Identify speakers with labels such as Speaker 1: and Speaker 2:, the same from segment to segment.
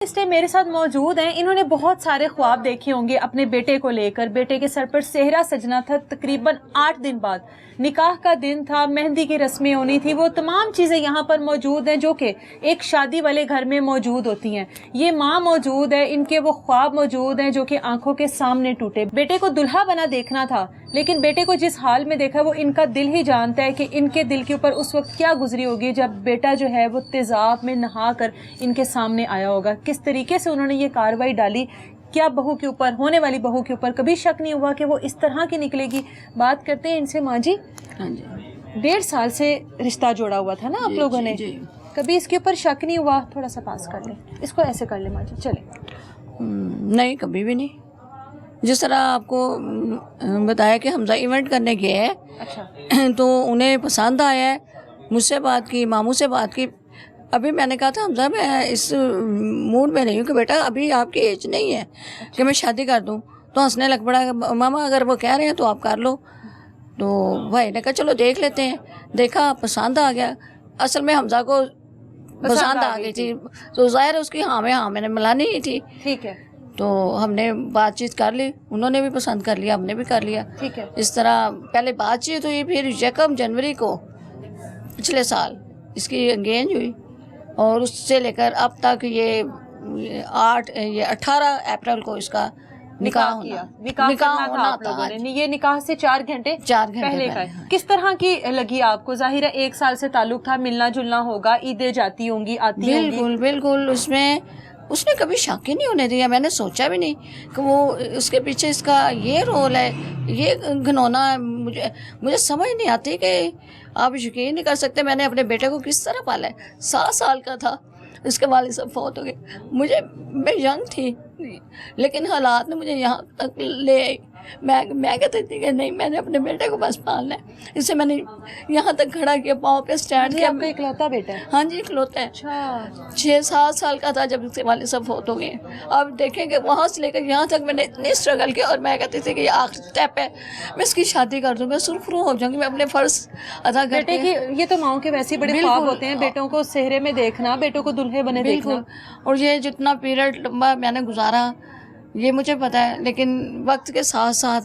Speaker 1: इस टाइम मेरे साथ मौजूद हैं। इन्होंने बहुत सारे ख्वाब देखे होंगे अपने बेटे को लेकर। बेटे के सर पर सेहरा सजना था तकरीबन 8 दिन बाद, निकाह का दिन था, मेहंदी की रस्में होनी थी। वो तमाम चीज़ें यहाँ पर मौजूद हैं जो कि एक शादी वाले घर में मौजूद होती हैं। ये माँ मौजूद है, इनके वो ख्वाब मौजूद हैं जो कि आंखों के सामने टूटे। बेटे को दुल्हा बना देखना था, लेकिन बेटे को जिस हाल में देखा वो इनका दिल ही जानता है कि इनके दिल के ऊपर उस वक्त क्या गुजरी होगी जब बेटा जो है वो तेजाब में नहा कर इनके सामने आया होगा। किस तरीके से उन्होंने ये कार्रवाई डाली, क्या बहू के ऊपर, होने वाली बहू के ऊपर कभी शक नहीं हुआ कि वो इस तरह की निकलेगी। बात करते हैं इनसे। माँ जी,
Speaker 2: हाँ जी,
Speaker 1: 1.5 साल से रिश्ता जोड़ा हुआ था ना आप लोगों ने, कभी इसके ऊपर शक नहीं हुआ? थोड़ा सा पास कर ले, इसको ऐसे कर ले माँ जी, चले।
Speaker 2: नहीं, कभी भी नहीं। जिस तरह आपको बताया कि हमजा इवेंट करने गए हैं,
Speaker 1: अच्छा,
Speaker 2: तो उन्हें पसंद आया है, मुझसे बात की, मामू से बात की। अभी मैंने कहा था हमजा मैं इस मूड में नहीं हूँ कि बेटा अभी आपकी एज नहीं है कि मैं शादी कर दूँ। तो हंसने लग पड़ा, मामा अगर वो कह रहे हैं तो आप कर लो। तो भाई ने कहा चलो देख लेते हैं। देखा, पसंद आ गया। असल में हमजा को पसंद आ गई थी, तो जाहिर है उसकी हाँ में हाँ मैंने मिलानी ही थी।
Speaker 1: ठीक है,
Speaker 2: तो हमने बातचीत कर ली, उन्होंने भी पसंद कर लिया, हमने भी कर लिया।
Speaker 1: ठीक है।
Speaker 2: इस तरह पहले बातचीत हुई, फिर 1 जनवरी को पिछले साल इसकी एंगेज हुई, और उससे लेकर अब तक ये 18 अप्रैल को इसका निकाह होना
Speaker 1: आप लोगों ने। ये निकाह से 4 घंटे पहले का है।
Speaker 2: हाँ।
Speaker 1: किस तरह की लगी आपको? जाहिर है 1 साल से ताल्लुक था, मिलना जुलना होगा, ईदें जाती होंगी, आती होंगी।
Speaker 2: बिल्कुल बिल्कुल, उसने कभी शक ही नहीं होने दिया। मैंने सोचा भी नहीं कि वो उसके पीछे इसका ये रोल है, ये घिनौना है। मुझे समझ नहीं आती कि आप यकीन नहीं कर सकते मैंने अपने बेटे को किस तरह पाला है। 7 साल का था, उसके वालिद सब फौत हो गए। मैं यंग थी, लेकिन हालात ने मुझे यहाँ तक ले आई। मैं कहती थी कि नहीं, मैंने अपने बेटे को बस पालना है। इससे मैंने यहाँ तक खड़ा किया, पाँव पे स्टैंड किया।
Speaker 1: आपका इकलौता बेटा है?
Speaker 2: हाँ जी, इकलौता है।
Speaker 1: अच्छा,
Speaker 2: 6-7 साल का था जब उसके वाले सब फौत हो गए। अब देखेंगे वहाँ से लेकर यहाँ तक मैंने इतनी स्ट्रगल किया, और मैं कहती थी कि ये आखिरी स्टेप है, मैं इसकी शादी कर दूँ, मैं सुरखरू हो जाऊँगी, मैं अपने फ़र्ज अदा करके।
Speaker 1: बेटे की ये तो माओं के वैसे ही बड़े ख्वाब होते हैं, बेटों को सेहरे में देखना, बेटों को दुल्हे बने देखना।
Speaker 2: और ये जितना पीरियड लंबा मैंने गुजारा ये मुझे पता है, लेकिन वक्त के साथ साथ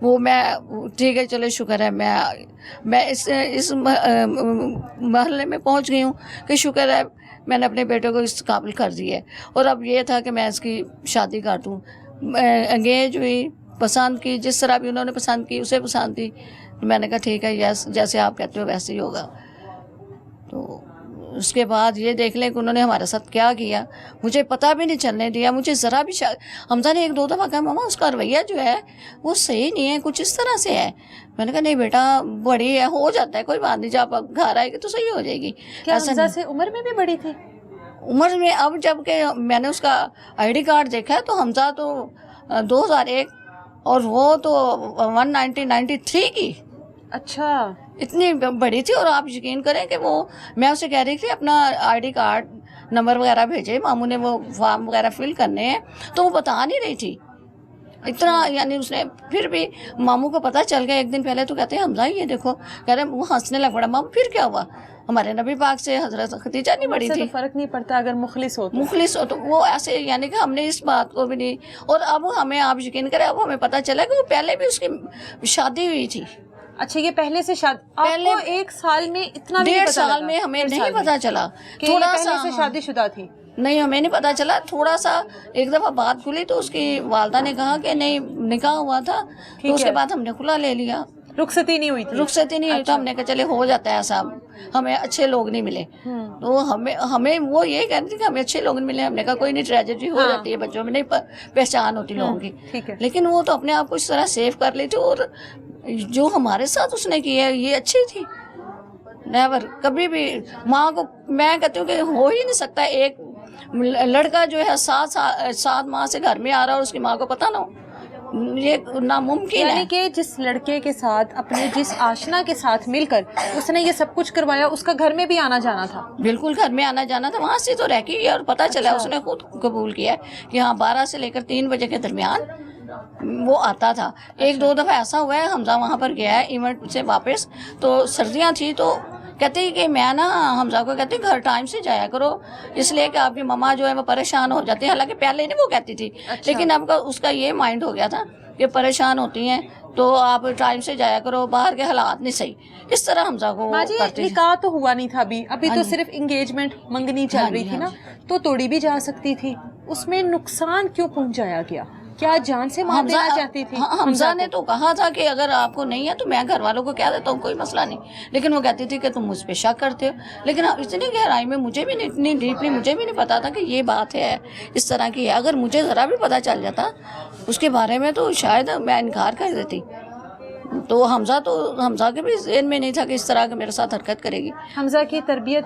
Speaker 2: वो मैं ठीक है, चलो शुक्र है मैं इस महल्ले में पहुंच गई हूँ कि शुक्र है मैंने अपने बेटे को इस काबिल कर दिया है। और अब ये था कि मैं इसकी शादी कर दूँ। एंगेज हुई, पसंद की, जिस तरह भी उन्होंने पसंद की उसे पसंद थी। तो मैंने कहा ठीक है, यस, जैसे आप कहते हो वैसे ही होगा। तो उसके बाद ये देख लें कि उन्होंने हमारे साथ क्या किया, मुझे पता भी नहीं चलने दिया। मुझे ज़रा भी हमजा ने 1-2 दफ़ा कहा मामा उसका रवैया जो है वो सही नहीं है, कुछ इस तरह से है। मैंने कहा नहीं बेटा, बड़ी है, हो जाता है, कोई बात नहीं, जब आप घर आएगी तो सही हो जाएगी।
Speaker 1: क्या हमजा से उम्र में भी बड़ी थी?
Speaker 2: उम्र में अब जब के मैंने उसका ID कार्ड देखा है तो हमजा तो 2001 और वो तो 1993 की।
Speaker 1: अच्छा,
Speaker 2: इतनी बड़ी थी। और आप यकीन करें कि वो, मैं उसे कह रही थी अपना ID कार्ड नंबर वगैरह भेजे, मामू ने वो फॉर्म वगैरह फिल करने हैं, तो वो बता नहीं रही थी इतना। यानी उसने फिर भी मामू को पता चल गया एक दिन पहले, तो कहते हैं हमजा ये देखो, कह रहे वो हंसने लग पड़ा। मामू फिर क्या हुआ? हमारे नबी पाक से हजरत खदीजा नहीं बड़ी थी।
Speaker 1: तो फर्क नहीं पड़ता अगर मुखलिस हो
Speaker 2: तो वो ऐसे, यानी कि हमने इस बात को भी नहीं। और अब हमें, आप यकीन करें, अब हमें पता चला कि वो पहले भी उसकी शादी हुई थी।
Speaker 1: अच्छा, ये पहले से शादी? आपको 1 साल में इतना भी
Speaker 2: 1.5
Speaker 1: पता
Speaker 2: साल
Speaker 1: लगा?
Speaker 2: में हमें नहीं पता चला,
Speaker 1: थोड़ा सा पहले से शादीशुदा थी?
Speaker 2: नहीं, हमें नहीं पता चला। थोड़ा सा एक दफ़ा बात खुली तो उसकी वालदा ने कहा कि नहीं निकाह हुआ था, तो उसके बाद हमने खुला ले लिया।
Speaker 1: रुखसती नहीं हुई थी?
Speaker 2: रुखसती नहीं हुई। तो हमने कहा चले हो जाता है ऐसा, हमें अच्छे लोग नहीं मिले। तो हमें वो ये कह रही थी कि हमें अच्छे लोग नहीं मिले। हमने कहा कोई नहीं, ट्रेजेडी हो जाती है, बच्चों में नहीं पहचान होती लोगों की। लेकिन वो तो अपने आप को इस तरह सेव कर ली थी, और जो हमारे साथ उसने की है ये अच्छी थी। नेवर कभी भी माँ को, मैं कहती हूँ कि हो ही नहीं सकता एक लड़का जो है 7 माह से घर में आ रहा है और उसकी माँ को पता ना हो, ये नामुमकिन है।
Speaker 1: यानी कि जिस लड़के के साथ, अपने जिस आशना के साथ मिलकर उसने ये सब कुछ करवाया, उसका घर में भी आना जाना था?
Speaker 2: बिल्कुल, घर में आना जाना था, वहाँ से तो रह के। और पता चला, उसने खुद कबूल किया कि हाँ 12 से लेकर 3 बजे के दरमियान वो आता था। 1-2 दफ़ा ऐसा हुआ है, हमजा वहाँ पर गया है इवेंट से वापस, तो सर्दियाँ थी, तो कहती कि मैं ना हमजा को कहती घर टाइम से जाया करो, इसलिए कि आपकी मम्मा जो है वो परेशान हो जाती है। हालांकि पहले नहीं वो कहती थी, लेकिन अब उसका ये माइंड हो गया था कि परेशान होती हैं तो आप टाइम से जाया करो, बाहर के हालात नहीं सही, इस तरह हमजा को करती थी।
Speaker 1: निकाह तो हुआ नहीं था अभी तो सिर्फ इंगेजमेंट मंगनी चल रही थी ना, तो तोड़ी भी जा सकती थी। उसमें नुकसान क्यों पहुंचाया गया? क्या जान से मार देना चाहती थी?
Speaker 2: हमजा ने तो कहा था कि अगर आपको नहीं है तो मैं घर वालों को कह देता हूँ, कोई मसला नहीं, लेकिन वो कहती थी कि तुम मुझ पे शक करते हो। लेकिन इतनी गहराई में मुझे भी नहीं, इतनी डीपली मुझे भी नहीं पता था कि ये बात है, इस तरह की है। अगर मुझे ज़रा भी पता चल जाता उसके बारे में तो शायद मैं इनकार कर देती। तो हमजा के भी ज़हन में नहीं था कि इस तरह के मेरे साथ हरकत करेगी।
Speaker 1: हमजा की तरबियत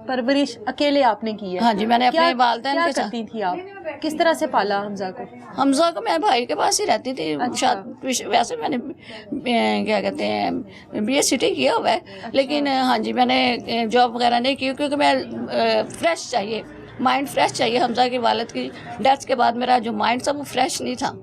Speaker 1: परवरिश अकेले आपने की है?
Speaker 2: हाँ जी, मैंने अपने वालिदैन
Speaker 1: क्या
Speaker 2: के साथ।
Speaker 1: करती थी आप? किस तरह से पाला हमजा को?
Speaker 2: हमजा को मैं भाई के पास ही रहती थी। वैसे मैंने क्या कहते हैं BA सिटी किया हुआ है, लेकिन हाँ जी मैंने जॉब वगैरह नहीं की, क्योंकि मैं फ्रेश चाहिए, माइंड फ्रेश चाहिए। हमजा की वालिद की डेथ के बाद मेरा जो माइंड था वो फ्रेश नहीं था,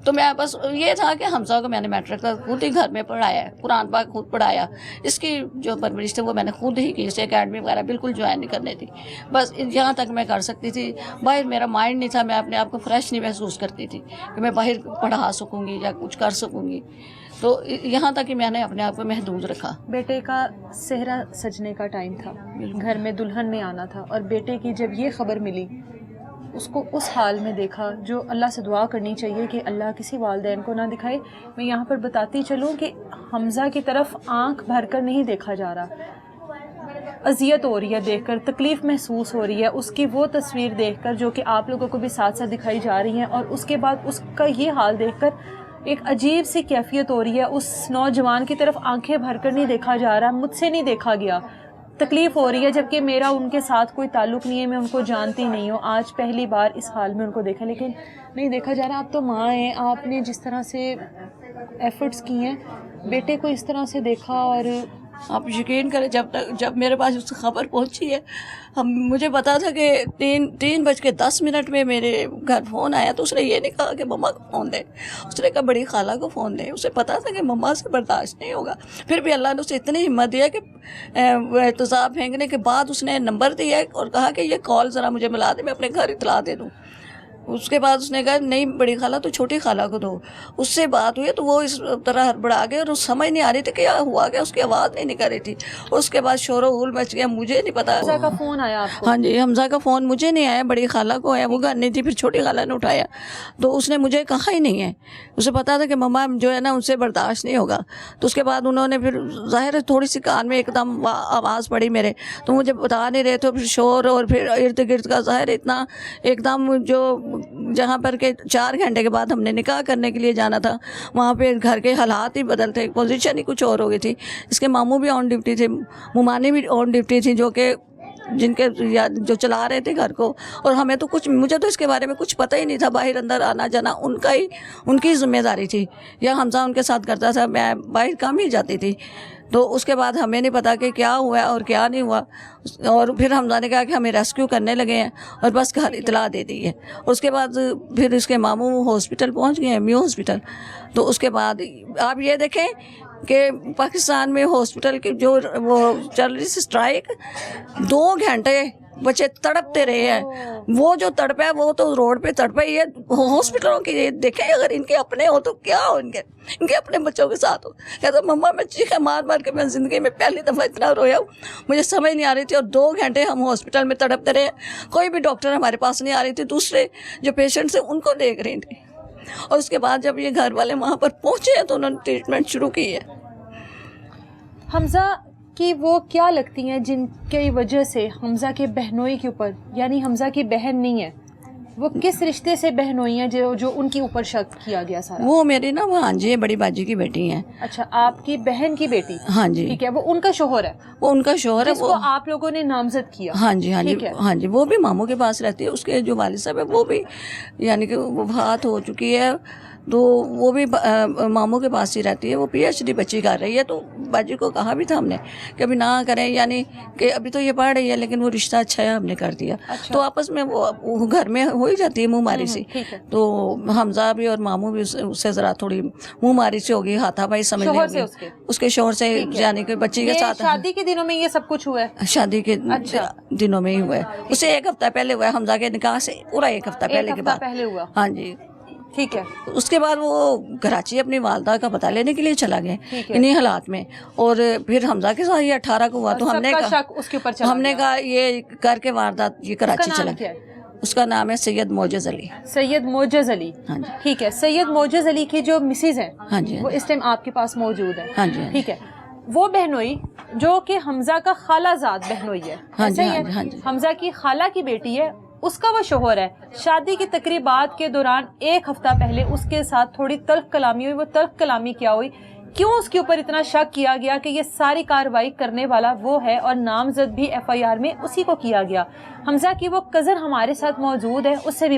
Speaker 2: तो मैं बस ये था कि हमजा को मैंने मैट्रिक तक खुद ही घर में पढ़ाया है, कुरान पाक खुद पढ़ाया, इसकी जो परवरिश थी वो मैंने खुद ही की। इसे एकेडमी वगैरह बिल्कुल ज्वाइन नहीं करनी थी, बस यहाँ तक मैं कर सकती थी। बाहर मेरा माइंड नहीं था, मैं अपने आप को फ्रेश नहीं महसूस करती थी कि मैं बाहर पढ़ा सकूँगी या कुछ कर सकूँगी, तो यहाँ तक कि मैंने अपने आप को महदूद रखा।
Speaker 1: बेटे का सेहरा सजने का टाइम था, घर में दुल्हन ने आना था, और बेटे की जब ये खबर मिली उसको उस हाल में देखा, जो अल्लाह से दुआ करनी चाहिए कि अल्लाह किसी वालिदैन को ना दिखाए। मैं यहाँ पर बताती चलूँ कि हमजा की तरफ आंख भरकर नहीं देखा जा रहा, अजियत हो रही है देखकर, तकलीफ़ महसूस हो रही है उसकी वो तस्वीर देखकर जो कि आप लोगों को भी साथ साथ दिखाई जा रही हैं, और उसके बाद उसका ये हाल देखकर एक अजीब सी कैफियत हो रही है। उस नौजवान की तरफ आंखें भरकर नहीं देखा जा रहा, मुझसे नहीं देखा गया, तकलीफ़ हो रही है, जबकि मेरा उनके साथ कोई ताल्लुक़ नहीं है, मैं उनको जानती नहीं हूँ। आज पहली बार इस हाल में उनको देखा, लेकिन नहीं देखा जा रहा। आप तो माँ हैं, आपने जिस तरह से एफ़र्ट्स किए हैं, बेटे को इस तरह से देखा, और
Speaker 2: आप यकीन करें जब मेरे पास उसकी खबर पहुंची है, मुझे पता था कि 3:10 में मेरे घर फ़ोन आया, तो उसने ये नहीं कहा कि मम्मा को फ़ोन दे, उसने कहा बड़ी खाला को फ़ोन दे। उसे पता था कि मम्मा से बर्दाश्त नहीं होगा, फिर भी अल्लाह ने उसे इतनी हिम्मत दिया कि तेज़ाब फेंकने के बाद उसने नंबर दिया और कहा कि ये कॉल ज़रा मुझे मिला दे, मैं अपने घर इतला दे दूँ। उसके बाद उसने कहा नहीं बड़ी खाला तो छोटी खाला को दो। उससे बात हुई तो वो इस तरह हड़बड़ा गए और समझ नहीं आ रही थी कि क्या हुआ, क्या उसकी आवाज़ नहीं निकल रही थी। उसके बाद शोरो गुल मच गया, मुझे नहीं पता।
Speaker 1: हमजा का फ़ोन आया आपको?
Speaker 2: हाँ जी, हमजा का फ़ोन मुझे नहीं आया, बड़ी खाला को आया, वो घर नहीं थी। फिर छोटी खाला ने उठाया, तो उसने मुझे कहा ही नहीं है। उसे पता था कि मम्मा जो है ना उनसे बर्दाश्त नहीं होगा। तो उसके बाद उन्होंने फिर ज़ाहिर है थोड़ी सी कान में एकदम आवाज़ पड़ी मेरे, तो मुझे बता नहीं रहे थे। फिर शोर और फिर इर्द गिर्द का ज़ाहिर इतना एकदम, जो जहाँ पर के 4 घंटे के बाद हमने निकाह करने के लिए जाना था, वहाँ पे घर के हालात ही बदलते, पोजीशन ही कुछ और हो गई थी। इसके मामू भी ऑन ड्यूटी थे, मुमानी भी ऑन ड्यूटी थी, जो चला रहे थे घर को, और हमें तो मुझे तो इसके बारे में कुछ पता ही नहीं था। बाहर अंदर आना जाना उनकी जिम्मेदारी थी, या हमजा उनके साथ करता था, मैं बाहर काम ही जाती थी। तो उसके बाद हमें नहीं पता कि क्या हुआ और क्या नहीं हुआ। और फिर हमजा ने कहा कि हमें रेस्क्यू करने लगे हैं, और बस घर इतला दे दी है। उसके बाद फिर इसके मामू हॉस्पिटल पहुंच गए, MU हॉस्पिटल। तो उसके बाद आप ये देखें कि पाकिस्तान में हॉस्पिटल की जो वो चल रही स्ट्राइक, 2 घंटे बच्चे तड़पते रहे हैं। वो जो तड़पा है वो तो रोड पे तड़पा ही है। हॉस्पिटलों की ये देखें, अगर इनके अपने हो तो क्या हो, इनके अपने बच्चों के साथ हो। कहता मम्मा मैं चीखें मार मार के मैं ज़िंदगी में पहली दफ़ा इतना रोया हूँ, मुझे समझ नहीं आ रही थी। और 2 घंटे हम हॉस्पिटल में तड़पते रहे, कोई भी डॉक्टर हमारे पास नहीं आ रही थी, दूसरे जो पेशेंट्स हैं उनको देख रही थी। और उसके बाद जब ये घर वाले वहाँ पर पहुँचे हैं तो उन्होंने ट्रीटमेंट शुरू की है।
Speaker 1: हमजा कि वो क्या लगती हैं जिनकी वजह से हमजा के बहनोई के ऊपर, यानी हमजा की बहन नहीं है, वो किस रिश्ते से बहनोई हैं जो उनके ऊपर शक किया गया सारा?
Speaker 2: वो मेरी ना वो हाँ जी बड़ी बाजी की बेटी हैं।
Speaker 1: अच्छा, आपकी बहन की बेटी?
Speaker 2: हाँ जी,
Speaker 1: ठीक है। वो उनका शोहर है?
Speaker 2: वो उनका शोहर है,
Speaker 1: वो आप लोगों ने नामजद किया?
Speaker 2: हाँ जी, हाँ जी, हाँ जी। वो भी मामू के पास रहती है। उसके जो वालिद साहब है वो भी यानी कि वफ़ात हो चुकी है, تو وہ بھی ماموں کے پاس ہی رہتی ہے, وہ PhD بچی کر رہی ہے. تو باجی کو کہا بھی تھا ہم نے کہ ابھی نہ کریں, یعنی کہ ابھی تو یہ پڑھ رہی ہے لیکن وہ رشتہ اچھا ہے ہم نے کر دیا. تو آپس میں وہ گھر میں ہو ہی جاتی ہے منہ ماری سی. تو حمزہ بھی اور ماموں بھی اس سے ذرا تھوڑی منہ ماری سی ہوگی, ہاتھا پائی سمجھ لیں, اس کے شوہر سے, یعنی کہ بچی کے ساتھ.
Speaker 1: شادی کے دنوں میں یہ سب کچھ ہوا ہے؟
Speaker 2: شادی کے دنوں میں ہی ہوا ہے, اسے 1 ہفتہ پہلے ہوا ہے, حمزہ کے نکاح سے پورا 1 ہفتہ پہلے کے بعد
Speaker 1: ہوا.
Speaker 2: ہاں جی
Speaker 1: ٹھیک ہے.
Speaker 2: اس کے بعد وہ کراچی اپنی والدہ کا پتہ لینے کے لیے چلا گیا انہی حالات میں. اور پھر حمزہ کے ساتھ یہ 18 کو ہوا, تو ہم نے کہا یہ کر کے واردات یہ کراچی چلا گیا. اس کا نام ہے سید معجز علی.
Speaker 1: سید معجز علی,
Speaker 2: ہاں جی
Speaker 1: ٹھیک ہے. سید معجز علی کی جو مسز ہیں
Speaker 2: ہاں جی
Speaker 1: وہ اس ٹائم آپ کے پاس موجود ہے.
Speaker 2: ہاں جی
Speaker 1: ٹھیک ہے. وہ بہنوئی جو کہ حمزہ کا خالہ زاد بہنوئی ہے,
Speaker 2: ہاں جی
Speaker 1: ایسا ہی ہے, حمزہ کی خالہ کی بیٹی ہے, اس کا وہ شوہر ہے. شادی کی تقریبات کے دوران 1 ہفتہ پہلے اس کے ساتھ تھوڑی تلخ کلامی ہوئی. وہ تلخ کلامی کیا ہوئی, کیوں اس کے اوپر اتنا شک کیا گیا کہ یہ ساری کارروائی کرنے والا وہ ہے, اور نامزد بھی FIR میں اسی کو کیا گیا. حمزہ کی وہ کزن ہمارے ساتھ موجود ہے, اس سے بھی